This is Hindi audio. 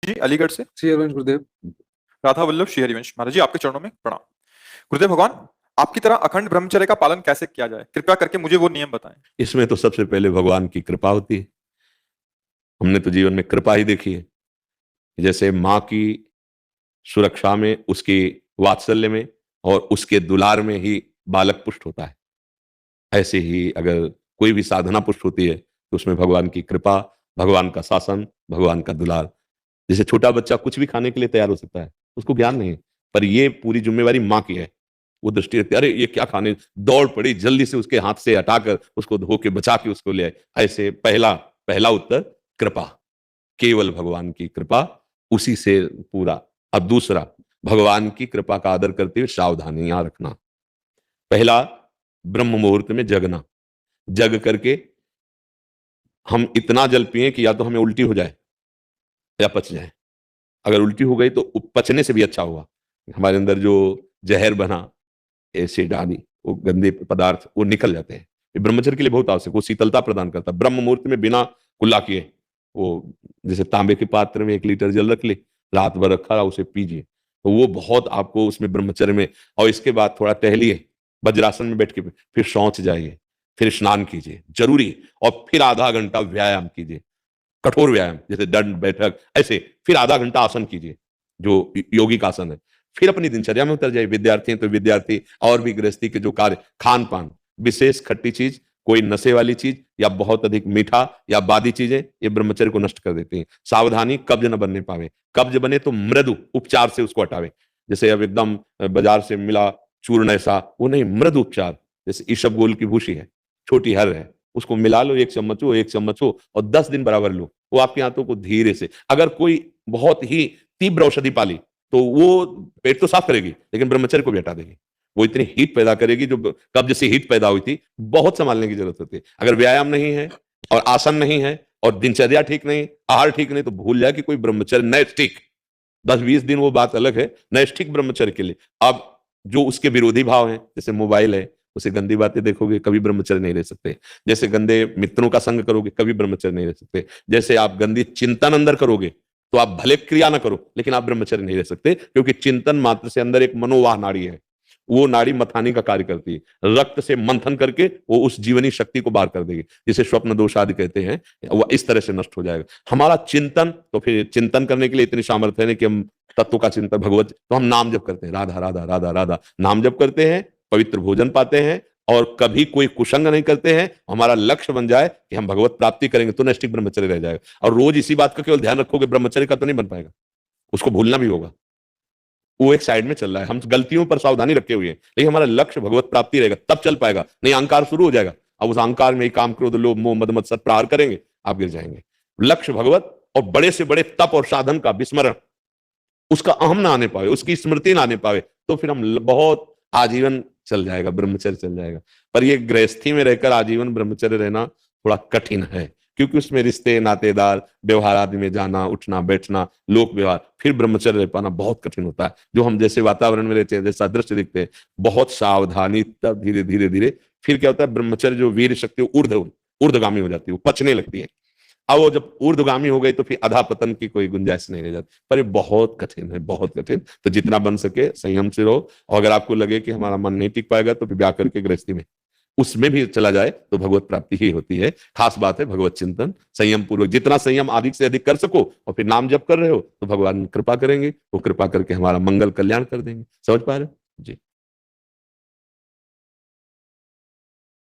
जी अलीगढ़ से। श्री हरिवंश गुरुदेव। राधा वल्लभ श्री हरिवंश। महाराज जी आपके चरणों में प्रणाम। गुरुदेव भगवान, आपकी तरह अखंड ब्रह्मचर्य का पालन कैसे किया जाए, कृपया करके मुझे वो नियम बताएं। इसमें तो सबसे पहले भगवान की कृपा होती है। हमने तो जीवन में कृपा ही देखी है। जैसे माँ की सुरक्षा में, उसके वात्सल्य में और उसके दुलार में ही बालक पुष्ट होता है, ऐसे ही अगर कोई भी साधना पुष्ट होती है तो उसमें भगवान की कृपा, भगवान का शासन, भगवान का दुलार। जैसे छोटा बच्चा कुछ भी खाने के लिए तैयार हो सकता है, उसको ज्ञान नहीं है, पर ये पूरी जिम्मेवारी माँ की है। वो दृष्टि रखती है, अरे ये क्या खाने, दौड़ पड़ी, जल्दी से उसके हाथ से हटाकर उसको धो के बचा के उसको ले आए। ऐसे पहला पहला उत्तर कृपा, केवल भगवान की कृपा, उसी से पूरा। अब दूसरा, भगवान की कृपा का आदर करते हुए सावधानियां रखना। पहला, ब्रह्म मुहूर्त में जगना, जग करके हम इतना जल पिए कि या तो हमें उल्टी हो जाए या पच जाए। अगर उल्टी हो गई तो पचने से भी अच्छा हुआ, हमारे अंदर जो जहर बना, एसिड आदि, वो गंदे पदार्थ वो निकल जाते हैं। ये ब्रह्मचर्य के लिए बहुत आवश्यक, वो शीतलता प्रदान करता है। ब्रह्म मुहूर्त में बिना कुल्ला किए, वो जैसे तांबे के पात्र में 1 लीटर जल रख ले, रात भर रखा रहा, उसे पीजिए, तो वो बहुत आपको उसमें ब्रह्मचर्य में। और इसके बाद थोड़ा टहलिए, वज्रासन में बैठ के, फिर शौच जाइए, फिर स्नान कीजिए जरूरी, और फिर आधा घंटा व्यायाम कीजिए, कठोर व्यायाम जैसे दंड बैठक, ऐसे फिर आधा घंटा आसन कीजिए जो योगिक आसन है। फिर अपनी दिनचर्या में उतर जाइए। विद्यार्थी हैं तो विद्यार्थी, और भी गृहस्थी के जो कार्य, खान पान, विशेष खट्टी चीज, कोई नशे वाली चीज या बहुत अधिक मीठा या बादी चीजें, ये ब्रह्मचर्य को नष्ट कर देती हैं। सावधानी, कब्ज न बनने पावे, कब्ज बने तो मृदु उपचार से उसको हटावे। जैसे अब एकदम बाजार से मिला चूर्ण ऐसा, वो नहीं, मृदु उपचार। जैसे ईशबगोल की भूसी है, छोटी हर है, उसको मिला लो, 1 चम्मच हो, 1 चम्मच हो, और 10 दिन बराबर लो, वो आपके हाथों को धीरे से। अगर कोई बहुत ही तीव्र औषधि पाली तो वो पेट तो साफ करेगी, लेकिन ब्रह्मचर्य को भी हटा देगी। वो इतनी हीट पैदा करेगी, जो कब्ज से हीट पैदा हुई थी, बहुत संभालने की जरूरत होती है। अगर व्यायाम नहीं है और आसन नहीं है और दिनचर्या ठीक नहीं, आहार ठीक नहीं, तो भूल जाए कि कोई ब्रह्मचर्य नैष्ठिक 10-20 दिन वो बात अलग है, नैष्ठिक ब्रह्मचर्य के लिए। अब जो उसके विरोधी भाव हैं, जैसे मोबाइल है, उसे गंदी बातें देखोगे, कभी ब्रह्मचर्य नहीं रह सकते। जैसे गंदे मित्रों का संग करोगे, कभी ब्रह्मचर्य नहीं रह सकते। जैसे आप गंदी चिंतन अंदर करोगे, तो आप भले क्रिया ना करो, लेकिन आप ब्रह्मचर्य नहीं रह सकते, क्योंकि चिंतन मात्र से अंदर एक मनोवाह नाड़ी है, वो नाड़ी मथानी का कार्य करती है, रक्त से मंथन करके वो उस जीवनी शक्ति को बाहर कर देगी, जिसे स्वप्न दोष आदि कहते हैं, वो इस तरह से नष्ट हो जाएगा हमारा चिंतन। तो फिर चिंतन करने के लिए इतनी सामर्थ्य है कि हम तत्व का चिंतन, भगवत, तो हम नाम जप करते हैं, राधा राधा राधा राधा नाम जप करते हैं, पवित्र भोजन पाते हैं, और कभी कोई कुसंग नहीं करते हैं। हमारा लक्ष्य बन जाए कि हम भगवत प्राप्ति करेंगे, तो नैष्ठिक ब्रह्मचर्य रह जाएगा। और रोज इसी बात का केवल ध्यान रखोगे, ब्रह्मचर्य का तो नहीं बन पाएगा, उसको भूलना भी होगा। वो एक साइड में चल रहा है, हम गलतियों पर सावधानी रखे हुए हैं, लेकिन हमारा लक्ष्य भगवत प्राप्ति रहेगा, तब चल पाएगा। नहीं, अहंकार शुरू हो जाएगा, अब उस अहंकार में ही काम, क्रोध, लोभ, मोह, मद मत्सर प्रहार करेंगे, आप गिर जाएंगे। लक्ष्य भगवत, और बड़े से बड़े तप और साधन का विस्मरण, उसका अहम ना आने पावे, उसकी स्मृति ना आने पावे, तो फिर हम बहुत आजीवन चल जाएगा, ब्रह्मचर्य चल जाएगा। पर ये गृहस्थी में रहकर आजीवन ब्रह्मचर्य रहना थोड़ा कठिन है, क्योंकि उसमें रिश्ते, नातेदार, व्यवहार आदि में जाना, उठना, बैठना, लोक व्यवहार, फिर ब्रह्मचर्य रह पाना बहुत कठिन होता है। जो हम जैसे वातावरण में रहते हैं, जैसा दृश्य दिखते हैं, बहुत सावधानी, तब धीरे धीरे धीरे फिर क्या होता है, ब्रह्मचर्य जो वीर शक्ति ऊर्ध्वगामी हो जाती है, वो पचने लगती है। अब वो जब ऊर्ध्वगामी हो गई तो फिर अधा पतन की कोई गुंजाइश नहीं रह जाती। पर ये बहुत कठिन है, बहुत कठिन। तो जितना बन सके संयम से रहो, और अगर आपको लगे कि हमारा मन नहीं टिक पाएगा, तो फिर ब्याह करके गृहस्थी में उसमें भी चला जाए तो भगवत प्राप्ति ही होती है। खास बात है भगवत चिंतन, संयम पूर्वक, जितना संयम अधिक से अधिक कर सको, और फिर नाम जप कर रहे हो, तो भगवान कृपा करेंगे, वो कृपा करके हमारा मंगल कल्याण कर देंगे। समझ पा रहे हो जी।